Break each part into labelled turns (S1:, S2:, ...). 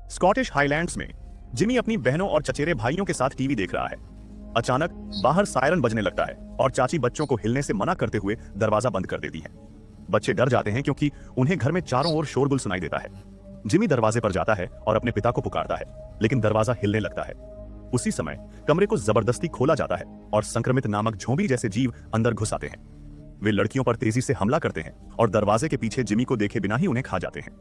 S1: Scottish highlands में Jimmy अपनी बहनों और चचेरे भाइयों के साथ टीवी देख रहा है। अचानक बाहर सायरन बजने लगता है और चाची बच्चों को हिलने से मना करते हुए दरवाजा बंद कर देती है। बच्चे डर जाते हैं क्योंकि उन्हें घर में चारों ओर शोरगुल सुनाई देता है। जिमी दरवाजे पर जाता है और अपने पिता को पुकारता है, लेकिन दरवाजा हिलने लगता है। उसी समय कमरे को जबरदस्ती खोला जाता है और संक्रमित नामक झोंबी जैसे जीव अंदर घुस आते हैं। वे लड़कियों पर तेजी से हमला करते हैं और दरवाजे के पीछे जिमी को देखे बिना ही उन्हें खा जाते हैं।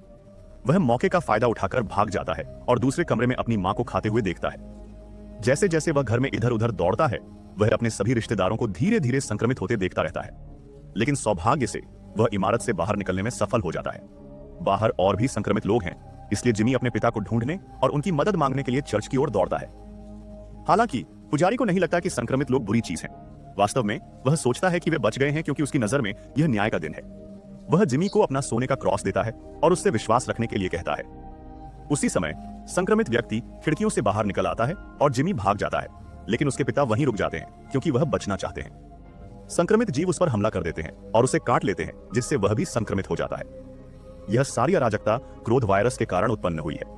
S1: वह मौके का फायदा उठाकर भाग जाता है और दूसरे कमरे में अपनी मां को खाते हुए देखता है। जैसे जैसे वह घर में इधर उधर दौड़ता है, वह अपने सभी रिश्तेदारों को धीरे धीरे संक्रमित होते देखता रहता है। लेकिन सौभाग्य से वह इमारत से बाहर निकलने में सफल हो जाता है। बाहर और भी संक्रमित लोग हैं, इसलिए जिमी अपने पिता को ढूंढने और उनकी मदद मांगने के लिए चर्च की ओर दौड़ता है। हालांकि पुजारी को नहीं लगता कि संक्रमित लोग बुरी चीज हैं। वास्तव में वह सोचता है कि वे बच गए हैं क्योंकि उसकी नजर में यह न्याय का दिन है। वह जिमी को अपना सोने का क्रॉस देता है और उससे विश्वास रखने के लिए कहता है। उसी समय संक्रमित व्यक्ति खिड़कियों से बाहर निकल आता है और जिमी भाग जाता है, लेकिन उसके पिता वहीं रुक जाते हैं क्योंकि वह बचना चाहते हैं। संक्रमित जीव उस पर हमला कर देते हैं और उसे काट लेते हैं, जिससे वह भी संक्रमित हो जाता है। यह सारी अराजकता क्रोध वायरस के कारण उत्पन्न हुई है।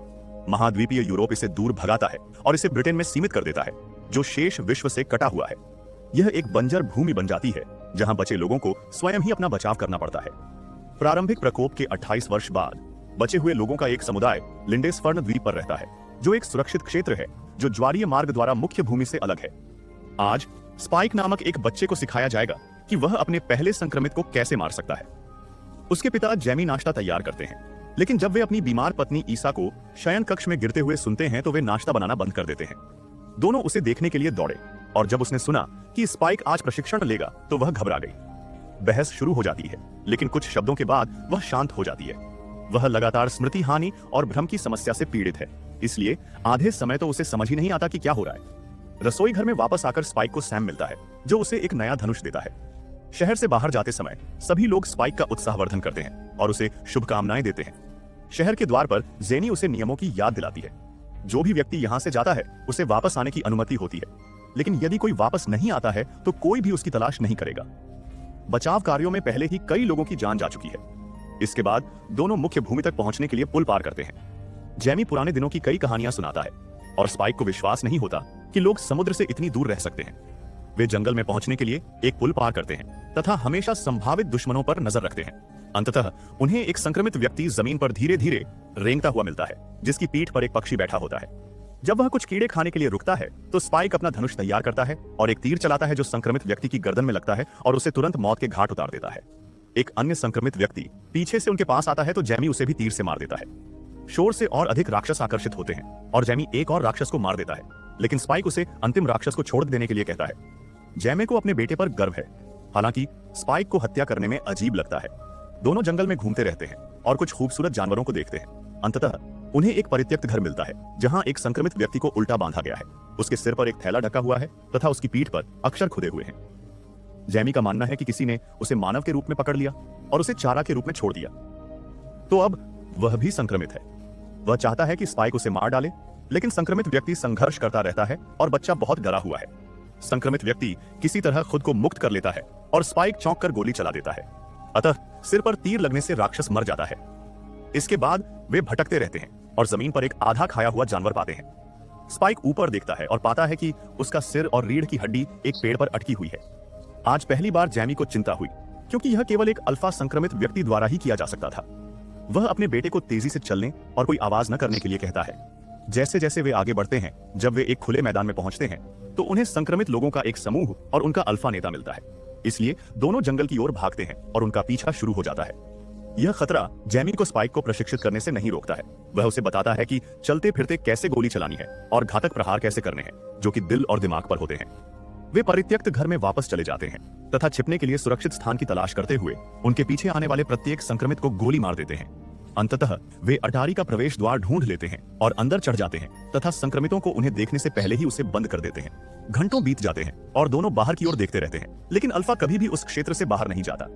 S1: महाद्वीपीय यूरोप इसे दूर भगाता है और इसे ब्रिटेन में सीमित कर देता है, जो शेष विश्व से कटा हुआ है। यह एक बंजर भूमि बन जाती है जहां बचे लोगों को स्वयं ही अपना बचाव करना पड़ता है। प्रारंभिक प्रकोप के 28 वर्ष बाद बचे हुए लोगों का एक समुदाय लिंडेसफर्न द्वीप पर रहता है, जो एक सुरक्षित क्षेत्र है जो ज्वारीय मार्ग द्वारा मुख्य भूमि से अलग है। आज स्पाइक नामक एक बच्चे को सिखाया जाएगा कि वह अपने पहले संक्रमित को कैसे मार सकता है। उसके पिता जैमी नाश्ता तैयार करते हैं, लेकिन जब वे अपनी बीमार पत्नी ईसा को शयन कक्ष में गिरते हुए सुनते हैं तो वे नाश्ता बनाना बंद कर देते हैं। दोनों उसे देखने के लिए दौड़े और जब उसने सुना कि स्पाइक आज प्रशिक्षण लेगा तो वह घबरा गई। बहस शुरू हो जाती है, लेकिन कुछ शब्दों के बाद वह शांत हो जाती है। वह लगातार स्मृति हानि और भ्रम की समस्या से पीड़ित है, इसलिए आधे समय तो उसे समझ ही नहीं आता कि क्या हो रहा है। रसोई घर में वापस आकर स्पाइक को सैम मिलता है, जो उसे एक नया धनुष देता है। शहर से बाहर जाते समय सभी लोग स्पाइक का उत्साहवर्धन करते हैं और उसे शुभकामनाएं देते हैं। शहर के द्वार पर जेनी उसे नियमों की याद दिलाती है। जो भी व्यक्ति यहाँ से जाता है उसे वापस आने की अनुमति होती है, लेकिन यदि कोई वापस नहीं आता है तो कोई भी उसकी तलाश नहीं करेगा। बचाव कार्यों में पहले ही कई लोगों की जान जा चुकी है। इसके बाद दोनों मुख्य भूमि तक पहुंचने के लिए पुल पार करते हैं। जैमी पुराने दिनों की कई कहानियां सुनाता है और स्पाइक को विश्वास नहीं होता कि लोग समुद्र से इतनी दूर रह सकते हैं। वे जंगल में पहुंचने के लिए एक पुल पार करते हैं तथा हमेशा संभावित दुश्मनों पर नजर रखते हैं। अंततः उन्हें एक संक्रमित व्यक्ति जमीन पर धीरे धीरे रेंगता हुआ मिलता है, जिसकी पीठ पर एक पक्षी बैठा होता है। जब वह कुछ कीड़े खाने के लिए रुकता है तो स्पाइक अपना धनुष तैयार करता है और एक तीर चलाता है जो संक्रमित व्यक्ति की गर्दन में लगता है और उसे तुरंत मौत के घाट उतार देता है। एक अन्य संक्रमित व्यक्ति पीछे से उनके पास आता है तो जैमी उसे भी तीर से मार देता है। शोर से और अधिक राक्षस आकर्षित होते हैं और जैमी एक और राक्षस को मार देता है, लेकिन स्पाइक उसे अंतिम राक्षस को छोड़ देने के लिए कहता है। जैमे को अपने बेटे पर गर्व है, हालांकि स्पाइक को हत्या करने में अजीब लगता है। दोनों जंगल में घूमते रहते हैं और कुछ खूबसूरत जानवरों को देखते हैं। अंततः उन्हें एक परित्यक्त घर मिलता है जहां एक संक्रमित व्यक्ति को उल्टा बांधा गया है। उसके सिर पर एक थैला ढका हुआ है तथा उसकी पीठ पर अक्षर खुदे हुए हैं। जैमी का मानना है कि किसी ने उसे मानव के रूप में पकड़ लिया और उसे चारा के रूप में छोड़ दिया, तो अब वह भी संक्रमित है। वह चाहता है कि स्पाइक उसे मार डाले, लेकिन संक्रमित व्यक्ति संघर्ष करता रहता है और बच्चा बहुत डरा हुआ है। संक्रमित व्यक्ति किसी तरह खुद को मुक्त कर लेता है और स्पाइक चौंक कर गोली चला देता है। अतः सिर पर तीर लगने से राक्षस मर जाता है। इसके बाद वे भटकते रहते हैं और जमीन पर एक आधा खाया हुआ जानवर पाते हैं। स्पाइक ऊपर देखता है और पाता है कि उसका सिर और रीढ़ की हड्डी एक पेड़ पर अटकी हुई है। आज पहली बार जैमी को चिंता हुई, क्योंकि यह केवल एक अल्फा संक्रमित व्यक्ति द्वारा ही किया जा सकता था। वह अपने बेटे को तेजी से चलने और कोई आवाज न करने के लिए कहता है। जैसे जैसे वे आगे बढ़ते हैं, जब वे एक खुले मैदान में पहुंचते हैं तो उन्हें संक्रमित लोगों का एक समूह और उनका अल्फा नेता मिलता है। इसलिए दोनों जंगल की ओर भागते हैं और उनका पीछा शुरू हो जाता है। यह खतरा जैमी को स्पाइक को प्रशिक्षित करने से नहीं रोकता है। वह उसे बताता है कि चलते फिरते कैसे गोली चलानी है और घातक प्रहार कैसे करने हैं, जो कि दिल और दिमाग पर होते हैं। वे परित्यक्त घर में वापस चले जाते हैं तथा छिपने के लिए सुरक्षित स्थान की तलाश करते हुए उनके पीछे आने वाले प्रत्येक संक्रमित को गोली मार देते हैं। अंततः वे अटारी का प्रवेश द्वार ढूंढ लेते हैं और अंदर चढ़ जाते हैं तथा संक्रमितों को उन्हें देखने से पहले ही उसे बंद कर देते हैं। घंटों बीत जाते हैं और दोनों बाहर की ओर देखते रहते हैं, लेकिन अल्फा कभी भी उस क्षेत्र से बाहर नहीं जाता।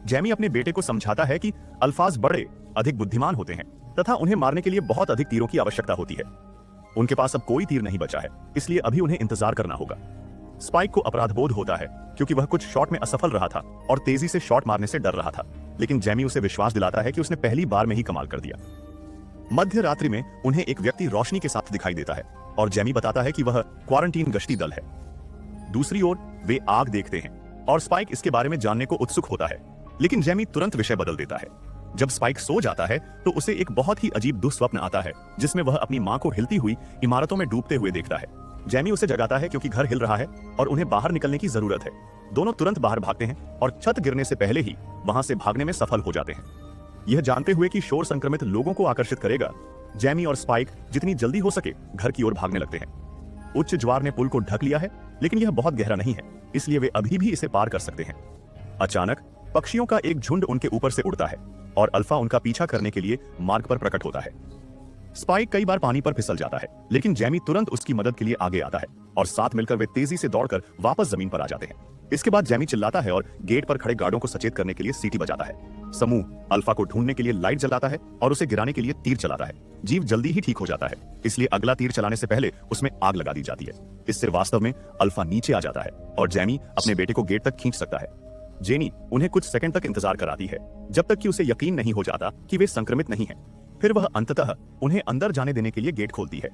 S1: जैमी अपने बेटे को समझाता है कि अल्फाज बड़े अधिक बुद्धिमान होते हैं तथा उन्हें मारने के लिए बहुत अधिक तीरों की आवश्यकता होती है। उनके पास अब कोई तीर नहीं बचा है, इसलिए अभी उन्हें इंतजार करना होगा। स्पाइक को अपराधबोध होता है क्योंकि वह कुछ शॉट में असफल रहा था और तेजी से शॉट मारने से डर रहा था, लेकिन जैमी उसे विश्वास दिलाता है कि उसने पहली बार में ही कमाल कर दिया। मध्य रात्रि में उन्हें एक व्यक्ति रोशनी के साथ दिखाई देता है और जेमी बताता है कि वह क्वारंटीन गश्ती दल है। दूसरी ओर वे आग देखते हैं और स्पाइक इसके बारे में जानने को उत्सुक होता है, लेकिन जेमी तुरंत विषय बदल देता है। जब स्पाइक सो जाता है तो उसे एक बहुत ही अजीब दुस्वप्न आता है जिसमें वह अपनी मां को हिलती हुई इमारतों में डूबते हुए देखता है। जेमी उसे जगाता है क्योंकि घर हिल रहा है और उन्हें बाहर निकलने की जरूरत है। दोनों तुरंत बाहर भागते हैं और छत गिरने से पहले ही वहां से भागने में सफल हो जाते हैं। यह जानते हुए कि शोर संक्रमित लोगों को आकर्षित करेगा, जेमी और स्पाइक जितनी जल्दी हो सके घर की ओर भागने लगते हैं। उच्च ज्वार ने पुल को ढक लिया है, लेकिन यह बहुत गहरा नहीं है, इसलिए वे अभी भी इसे पार कर सकते हैं। अचानक पक्षियों का एक झुंड उनके ऊपर से उड़ता है और अल्फा उनका पीछा करने के लिए मार्ग पर प्रकट होता है। स्पाइक कई बार पानी पर फिसल जाता है, लेकिन जेमी तुरंत उसकी मदद के लिए आगे आता है और साथ मिलकर वे तेजी से दौड़कर वापस जमीन पर आ जाते हैं। इसके बाद जेमी चिल्लाता है और गेट पर खड़े गार्डों को सचेत करने के लिए सीटी बजाता है। समूह अल्फा को ढूंढने के लिए लाइट जलाता है और उसे गिराने के लिए तीर चलाता है। जीव जल्दी ही ठीक हो जाता है, इसलिए अगला तीर चलाने से पहले उसमें आग लगा दी जाती है। इससे वास्तव में अल्फा नीचे आ जाता है और जेमी अपने बेटे को गेट तक खींच सकता है। जेनी उन्हें कुछ सेकंड तक इंतजार कराती है, जब तक कि उसे यकीन नहीं हो जाता कि वे संक्रमित नहीं हैं। फिर वह अंततः उन्हें अंदर जाने देने के लिए गेट खोलती है।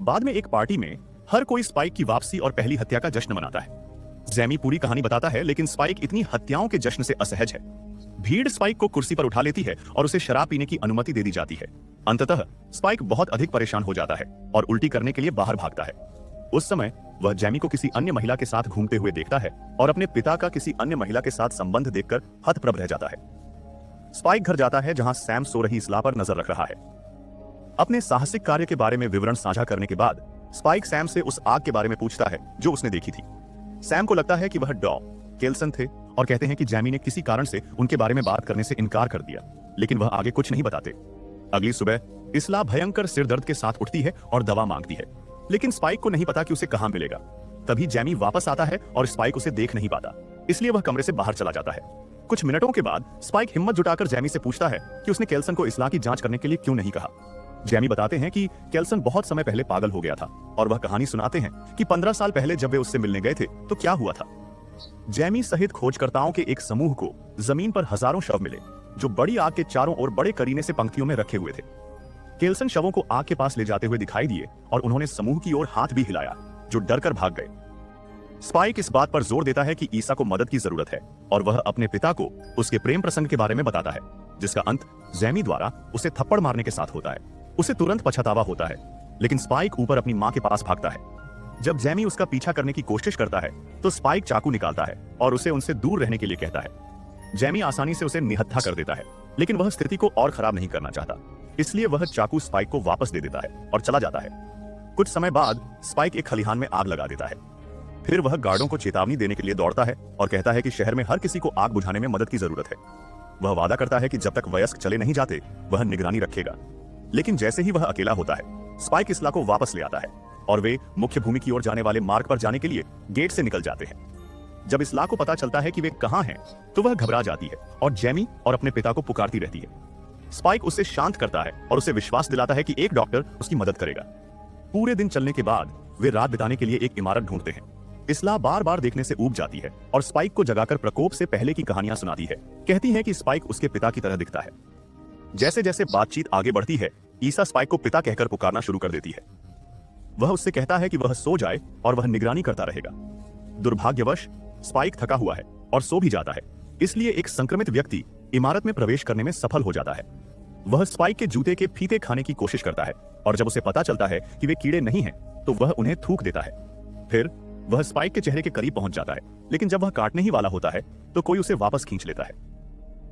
S1: बाद में एक पार्टी में हर कोई स्पाइक की वापसी और पहली हत्या का जश्न मनाता है। जेमी पूरी कहानी बताता है, लेकिन स्पाइक इतनी हत्याओं के जश्न से असहज है। भीड़ स्पाइक को कुर्सी पर उठा लेती है और उसे शराब पीने की अनुमति दे दी जाती है। अंततः स्पाइक बहुत अधिक परेशान हो जाता है और उल्टी करने के लिए बाहर भागता है। उस समय वह जेमी को किसी अन्य महिला के साथ घूमते हुए देखता है और अपने पिता का किसी अन्य महिला के साथ संबंध देखकर हतप्रभ रह जाता है। स्पाइक घर जाता है जहां सैम सो रही इस्ला पर नजर रख रहा है। अपने साहसिक कार्य के बारे में विवरण साझा करने के बाद स्पाइक सैम से उस आग के बारे में पूछता है जो उसने देखी थी। सैम को लगता है कि वह डॉ केल्सन थे और कहते हैं कि जेमी ने किसी कारण से उनके बारे में बात करने से इनकार कर दिया, लेकिन वह आगे कुछ नहीं बताते। अगली सुबह इस्ला भयंकर सिर दर्द के साथ उठती है और दवा मांगती है, लेकिन स्पाइक को नहीं पता कि उसे कहां मिलेगा। तभी जेमी वापस आता है और स्पाइक उसे देख नहीं पाता, इसलिए वह कमरे से बाहर चला जाता है। कुछ मिनटों के बाद स्पाइक हिम्मत जुटाकर जेमी से पूछता है कि उसने केल्सन को इस्ला की जांच करने के लिए क्यों नहीं कहा। जेमी बताते हैं कि केल्सन बहुत समय पहले पागल हो गया था और वह कहानी सुनाते हैं कि 15 साल पहले जब वे उससे मिलने गए थे तो क्या हुआ था। जेमी सहित खोजकर्ताओं के एक समूह को जमीन पर हजारों शव मिले जो बड़ी आग के चारों ओर बड़े करीने से पंक्तियों में रखे हुए थे। केल्सन शवों को आग के पास ले जाते हुए दिखाई दिए और उन्होंने समूह की ओर हाथ भी हिलाया, जो डरकर भाग गए। स्पाइक इस बात पर जोर देता है कि ईसा को मदद की जरूरत है और वह अपने पिता को उसके प्रेम प्रसंग के बारे में बताता है, जिसका अंत जेमी द्वारा उसे थप्पड़ मारने के साथ होता है। उसे तुरंत पछतावा होता है, लेकिन स्पाइक ऊपर अपनी मां के पास भागता है। जब जेमी उसका पीछा करने की कोशिश करता है तो स्पाइक चाकू निकालता है और उसे उनसे दूर रहने के लिए कहता है। जेमी आसानी से उसे निहत्था कर देता है, लेकिन वह स्थिति को और खराब नहीं करना चाहता, इसलिए वह चाकू स्पाइक को वापस दे देता है और चला जाता है। कुछ समय बाद स्पाइक एक खलिहान में आग लगा देता है। फिर वह गार्डों को चेतावनी देने के लिए दौड़ता है और कहता है कि शहर में हर किसी को आग बुझाने में मदद की जरूरत है। वह वादा करता है कि जब तक वयस्क चले नहीं जाते वह निगरानी रखेगा। लेकिन जैसे ही वह अकेला होता है, स्पाइक इस्ला को वापस ले आता है और वे मुख्य भूमि की ओर जाने वाले मार्ग पर जाने के लिए गेट से निकल जाते हैं। जब इस्ला को पता चलता है कि वे कहां हैं, तो वह घबरा जाती है और जेमी और अपने पिता को पुकारती रहती है। स्पाइक उसे शांत करता है और उसे विश्वास दिलाता है कि एक डॉक्टर उसकी मदद करेगा। पूरे दिन चलने के बाद वे रात बिताने के लिए एक इमारत ढूंढते हैं। इस्ला बार बार देखने से ऊब जाती है और स्पाइक को जगाकर प्रकोप से पहले की कहानियां सुनाती है। कहती है कि स्पाइक उसके पिता की तरह दिखता है। जैसे जैसे बातचीत आगे बढ़ती है, ईसा स्पाइक को पिता कहकर पुकारना शुरू कर देती है। वह उससे कहता है कि वह सो जाए और वह निगरानी करता रहेगा। दुर्भाग्यवश स्पाइक थका हुआ है और सो भी जाता है, इसलिए एक संक्रमित व्यक्ति इमारत में प्रवेश करने में सफल हो जाता है। वह स्पाइक के जूते के फीते खाने की कोशिश करता है और जब उसे पता चलता है कि वे कीड़े नहीं हैं, तो वह उन्हें थूक देता है। फिर वह स्पाइक के चेहरे के करीब पहुंच जाता है, लेकिन जब वह काटने ही वाला होता है तो कोई उसे वापस खींच लेता है।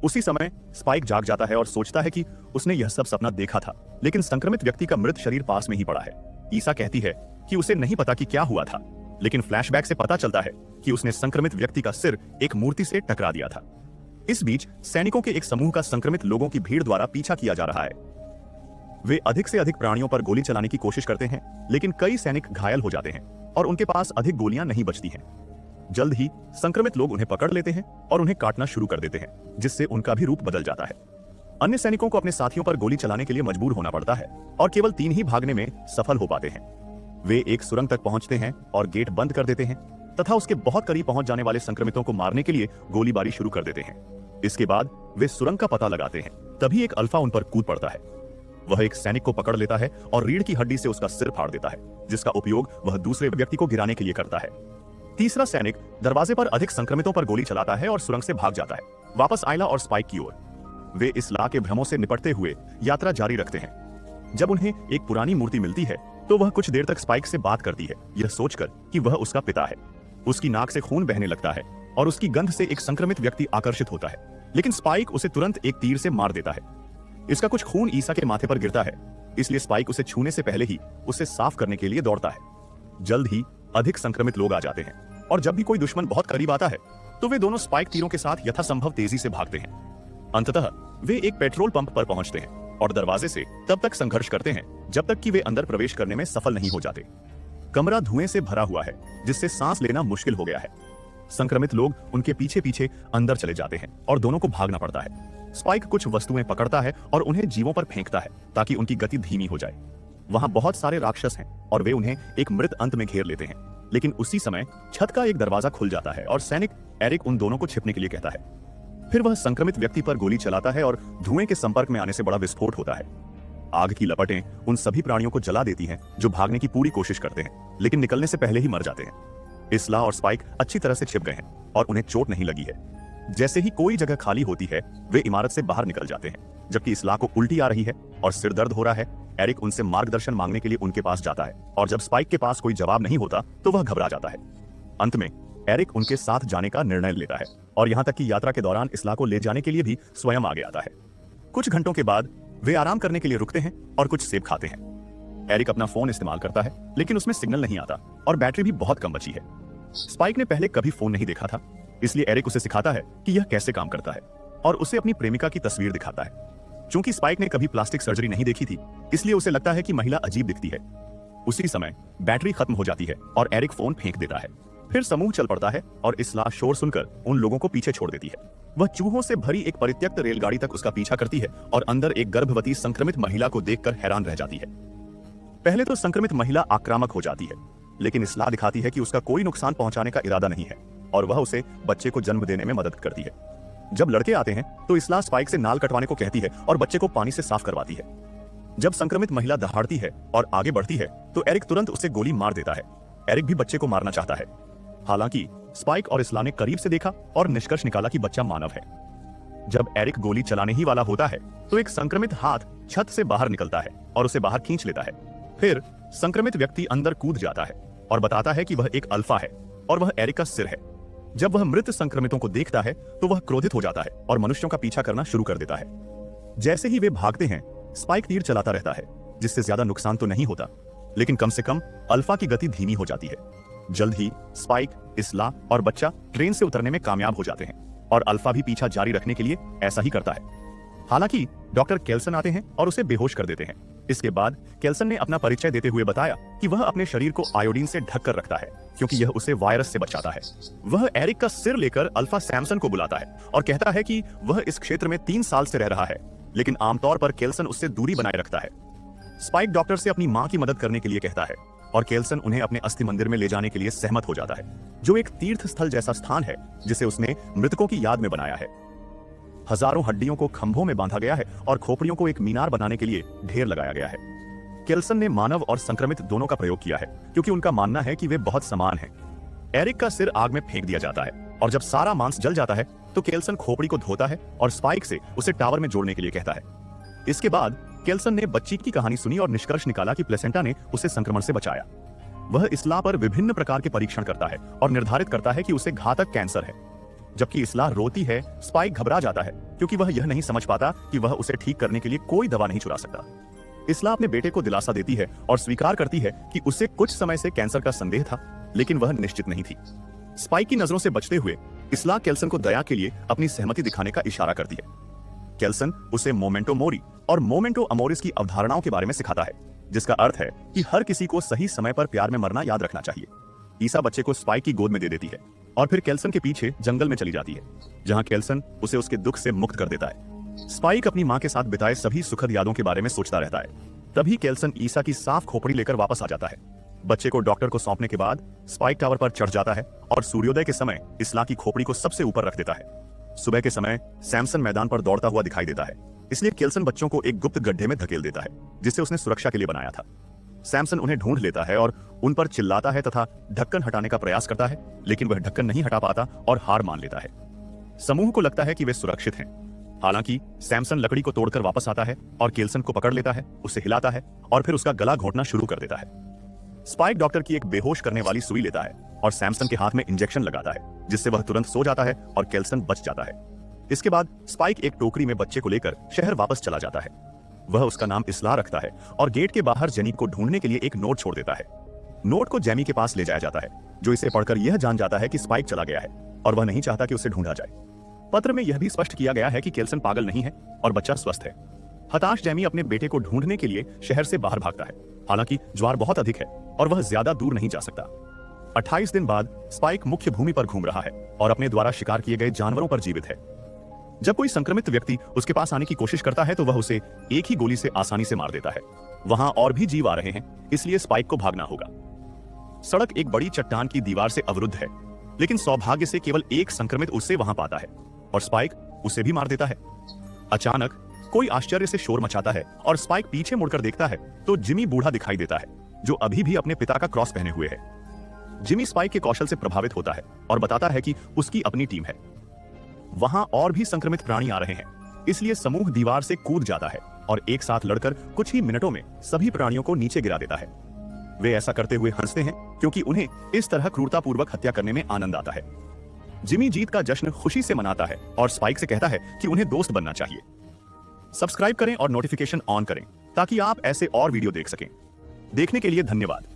S1: उसी समय स्पाइक जाग जाता है और सोचता है कि उसने यह सब सपना देखा था, लेकिन संक्रमित व्यक्ति का मृत शरीर पास में ही पड़ा है। ईसा कहती है कि उसे नहीं पता कि क्या हुआ था, लेकिन फ्लैशबैक से पता चलता है कि उसने संक्रमित व्यक्ति का सिर एक मूर्ति से टकरा दिया था। इस बीच सैनिकों के एक समूह का संक्रमित लोगों की भीड़ द्वारा पीछा किया जा रहा है। वे अधिक से अधिक प्राणियों पर गोली चलाने की कोशिश करते हैं, लेकिन कई सैनिक घायल हो जाते हैं और उनके पास अधिक गोलियां नहीं बचती हैं। जल्द ही संक्रमित लोग उन्हें पकड़ लेते हैं और उन्हें काटना शुरू कर देते हैं, जिससे उनका भी रूप बदल जाता है। अन्य सैनिकों को अपने साथियों पर गोली चलाने के लिए मजबूर होना पड़ता है और केवल 3 ही भागने में सफल हो पाते हैं। वे एक सुरंग तक पहुंचते हैं और गेट बंद कर देते हैं तथा उसके बहुत करीब पहुंच जाने वाले संक्रमितों को मारने के लिए गोलीबारी शुरू कर देते हैं। इसके बाद वे सुरंग का पता लगाते हैं। तभी एक अल्फा उन पर कूद पड़ता है। वह एक सैनिक को पकड़ लेता है और रीढ़ की हड्डी से उसका सिर फाड़ देता है, जिसका उपयोग वह दूसरे व्यक्ति को गिराने के लिए करता है। तीसरा सैनिक दरवाजे पर अधिक संक्रमितों पर गोली चलाता है और सुरंग से भाग जाता है, वापस आयला और स्पाइक की ओर। वे इसला के भ्रमों से निपटते हुए यात्रा जारी रखते हैं। जब उन्हें एक पुरानी मूर्ति मिलती है तो वह कुछ देर तक स्पाइक से बात करती है, यह सोचकर कि वह उसका पिता है। उसकी नाक से खून बहने लगता है और उसकी गंध से एक संक्रमित व्यक्ति आकर्षित होता है, लेकिन स्पाइक उसे तुरंत एक तीर से मार देता है। इसका कुछ खून ईसा के माथे पर गिरता है, इसलिए स्पाइक उसे छूने से पहले ही उसे साफ करने के लिए दौड़ता है। जल्द ही अधिक संक्रमित लोग आ जाते हैं और जब भी कोई दुश्मन बहुत करीब आता है तो वे दोनों स्पाइक तीरों के साथ यथासंभव तेजी से भागते हैं। अंततः वे एक पेट्रोल पंप पर पहुंचते हैं और दरवाजे से तब तक संघर्ष करते हैं जब तक कि वे अंदर प्रवेश करने में सफल नहीं हो जाते। कमरा धुएं से भरा हुआ है, जिससे सांस लेना मुश्किल हो गया है। संक्रमित लोग उनके पीछे पीछे अंदर चले जाते हैं और दोनों को भागना पड़ता है। स्पाइक कुछ वस्तुएं पकड़ता है और उन्हें जीवों पर फेंकता है ताकि उनकी गति धीमी हो जाए। वहां बहुत सारे राक्षस हैं और वे उन्हें एक मृत अंत में घेर लेते हैं, लेकिन उसी समय छत का एक दरवाजा खुल जाता है और सैनिक एरिक उन दोनों को छिपने के लिए कहता है। फिर वह संक्रमित व्यक्ति पर गोली चलाता है और धुएं के संपर्क में आने से बड़ा विस्फोट होता है। आग की लपटें उन सभी प्राणियों को जला देती हैं जो भागने की पूरी कोशिश करते हैं, लेकिन निकलने से पहले ही मर जाते हैं। इसला और स्पाइक अच्छी तरह से छिप गए हैं और उन्हें चोट नहीं लगी है। जैसे ही कोई जगह खाली होती है वे इमारत से बाहर निकल जाते हैं। जबकि इसला को उल्टी आ रही है और सिर दर्द हो रहा है, एरिक उनसे मार्गदर्शन मांगने के लिए उनके पास जाता है और जब स्पाइक के पास कोई जवाब नहीं होता तो वह घबरा जाता है। अंत में एरिक उनके साथ जाने का निर्णय लेता है और यहाँ तक कि यात्रा के दौरान इसला को ले जाने के लिए भी स्वयं आगे आता है। कुछ घंटों के बाद वे आराम करने के लिए रुकते हैं और कुछ सेब खाते हैं। एरिक अपना फोन इस्तेमाल करता है, लेकिन उसमें सिग्नल नहीं आता और बैटरी भी बहुत कम बची है। स्पाइक ने पहले कभी फोन नहीं देखा था, इसलिए एरिक उसे सिखाता है कि यह कैसे काम करता है और उसे अपनी प्रेमिका की तस्वीर दिखाता है। चूंकि स्पाइक ने कभी प्लास्टिक सर्जरी नहीं देखी थी, इसलिए उसे लगता है कि महिला अजीब दिखती है। उसी समय बैटरी खत्म हो जाती है और एरिक फोन फेंक देता है। फिर समूह चल पड़ता है और इसला शोर सुनकर उन लोगों को पीछे छोड़ देती है। वह चूहों से भरी एक परित्यक्त रेलगाड़ी तक उसका पीछा करती है और अंदर एक गर्भवती संक्रमित महिला को देखकर हैरान रह जाती है। पहले तो संक्रमित महिला आक्रामक हो जाती है, लेकिन इसला दिखाती है कि उसका कोई नुकसान पहुंचाने का इरादा नहीं है और वह उसे बच्चे को जन्म देने में मदद करती है। जब लड़के आते हैं तो इसला स्पाइक से नाल कटवाने को कहती है और बच्चे को पानी से साफ करवाती है। जब संक्रमित महिला दहाड़ती है और आगे बढ़ती है तो एरिक तुरंत उसे गोली मार देता है। एरिक भी बच्चे को मारना चाहता है, हालांकि स्पाइक और इसला ने करीब से देखा और निष्कर्ष निकाला कि बच्चा मानव है। जब एरिक गोली चलाने ही वाला होता है तो एक संक्रमित हाथ छत से बाहर निकलता है और उसे बाहर खींच लेता है। फिर संक्रमित व्यक्ति अंदर कूद जाता है और बताता है कि वह एक अल्फा है और वह एरिक का सिर है। जब वह मृत संक्रमितों को देखता है तो वह क्रोधित हो जाता है और मनुष्यों का पीछा करना शुरू कर देता है। जैसे ही वे भागते हैं स्पाइक तीर चलाता रहता है, जिससे ज्यादा नुकसान तो नहीं होता, लेकिन कम से कम अल्फा की गति धीमी हो जाती है। जल्द ही स्पाइक, इसला और बच्चा ट्रेन से उतरने में कामयाब हो जाते हैं और अल्फा भी पीछा जारी रखने के लिए ऐसा ही करता है। हालांकि डॉक्टर केल्सन आते हैं और उसे बेहोश कर देते हैं। इसके बाद केल्सन ने अपना परिचय देते हुए बताया कि वह अपने शरीर को आयोडीन से ढक कर रखता है क्योंकि यह उसे वायरस से बचाता है। वह एरिक का सिर लेकर अल्फा सैमसन को बुलाता है और कहता है कि वह इस क्षेत्र में 3 साल से रह रहा है, लेकिन आमतौर पर केल्सन उससे दूरी बनाए रखता है। स्पाइक डॉक्टर से अपनी मां की मदद करने के लिए कहता है और केल्सन उन्हें अपने अस्थि मंदिर में ले जाने के लिए सहमत हो जाता है, जो एक तीर्थ स्थल जैसा स्थान है जिसे उसने मृतकों की याद में बनाया है। हजारों हड्डियों को खंभों में बांधा गया है और खोपड़ियों को एक मीनार बनाने के लिए ढेर लगाया गया है। केल्सन ने मानव और संक्रमित दोनों का प्रयोग किया है क्योंकि उनका मानना है कि वे बहुत समान हैं। एरिक का सिर आग में फेंक दिया जाता है और जब सारा मांस जल जाता है तो केल्सन खोपड़ी को धोता है और स्पाइक से उसे टावर में जोड़ने के लिए कहता है। इसके बाद केल्सन ने बच्ची की कहानी सुनी और निष्कर्ष निकाला कि प्लेसेंटा ने उसे संक्रमण से बचाया। वह इसला पर विभिन्न प्रकार के परीक्षण करता है और निर्धारित करता है कि उसे घातक कैंसर है। जबकि इसला रोती है, स्पाइक घबरा जाता है क्योंकि वह यह नहीं समझ पाता कि वह उसे ठीक करने के लिए कोई दवा नहीं चुरा सकता। इसला अपने बेटे को दिलासा देती है और स्वीकार करती है कि उसे कुछ समय से कैंसर का संदेह था, लेकिन वह निश्चित नहीं थी। स्पाइक की नजरों से बचते हुए इसला केल्सन को दया के लिए अपनी सहमति दिखाने का इशारा करती है। केल्सन उसे मोमेंटो मोरी और मोमेंटो अमोरिस की अवधारणाओं के बारे में सिखाता है, जिसका अर्थ है कि हर किसी को सही समय पर प्यार में मरना याद रखना चाहिए। ईसा बच्चे को स्पाइक की गोद में दे देती है और फिर केल्सन के पीछे जंगल में चली जाती है, जहां केल्सन उसे उसके दुख से मुक्त कर देता है। स्पाइक अपनी मां के साथ बिताए सभी सुखद यादों के बारे में सोचता रहता है। तभी केल्सन ईसा की साफ खोपड़ी लेकर वापस आ जाता है। बच्चे को डॉक्टर को सौंपने के बाद स्पाइक टावर पर चढ़ जाता है और सूर्योदय के समय इसला की खोपड़ी को सबसे ऊपर रख देता है। सुबह के समय सैमसन मैदान पर दौड़ता हुआ दिखाई देता है, इसलिए केल्सन बच्चों को एक गुप्त गड्ढे में धकेल देता है जिसे उसने सुरक्षा के लिए बनाया था। सैमसन उन्हें ढूंढ लेता है और उन पर चिल्लाता है तथा ढक्कन हटाने का प्रयास करता है, लेकिन वह ढक्कन नहीं हटा पाता और हार मान लेता है। समूह को लगता है कि वे सुरक्षित हैं। हालांकि सैमसन लकड़ी को तोड़कर वापस आता है और केल्सन को पकड़ लेता है, उसे हिलाता है और फिर उसका गला घोंटना शुरू कर देता है। स्पाइक डॉक्टर की एक बेहोश करने वाली सुई लेता है और सैमसन के हाथ में इंजेक्शन लगाता है, जिससे वह तुरंत सो जाता है और केल्सन बच जाता है। इसके बाद स्पाइक एक टोकरी में बच्चे को लेकर शहर वापस चला जाता है। वह उसका नाम इस्लाह रखता है और गेट के बाहर जेनी को ढूंढने के लिए एक नोट छोड़ देता है। नोट को जेमी के पास ले जाया जाता है, जो इसे पढ़कर यह जान जाता है कि स्पाइक चला गया है और वह नहीं चाहता कि उसे ढूंढा जाए। पत्र में यह भी स्पष्ट किया गया है कि केल्सन पागल नहीं है और बच्चा स्वस्थ है। हताश जेमी अपने बेटे को ढूंढने के लिए शहर से बाहर भागता है। हालांकि ज्वार बहुत अधिक है और वह ज्यादा दूर नहीं जा सकता। 28 दिन बाद स्पाइक मुख्य भूमि पर घूम रहा है और अपने द्वारा शिकार किए गए जानवरों पर जीवित है। जब कोई संक्रमित व्यक्ति उसके पास आने की कोशिश करता है तो वह उसे एक ही गोली से आसानी से मार देता है। वहां और भी जीव आ रहे हैं, इसलिए स्पाइक को भागना होगा। सड़क एक बड़ी चट्टान की दीवार से अवरुद्ध है, लेकिन सौभाग्य से केवल एक संक्रमित उसे वहां पाता है और स्पाइक उसे भी मार देता है। अचानक कोई आश्चर्य से शोर मचाता है और स्पाइक पीछे मुड़कर देखता है तो जिमी बूढ़ा दिखाई देता है, जो अभी भी अपने पिता का क्रॉस पहने हुए है। जिमी स्पाइक के कौशल से प्रभावित होता है और बताता है कि उसकी अपनी टीम है। वहां और भी संक्रमित प्राणी आ रहे हैं, इसलिए समूह दीवार से कूद जाता है और एक साथ लड़कर कुछ ही मिनटों में सभी प्राणियों को नीचे गिरा देता है। वे ऐसा करते हुए हंसते हैं क्योंकि उन्हें इस तरह क्रूरतापूर्वक हत्या करने में आनंद आता है। जिमी जीत का जश्न खुशी से मनाता है और स्पाइक से कहता है कि उन्हें दोस्त बनना चाहिए। सब्सक्राइब करें और नोटिफिकेशन ऑन करें ताकि आप ऐसे और वीडियो देख सकें। देखने के लिए धन्यवाद।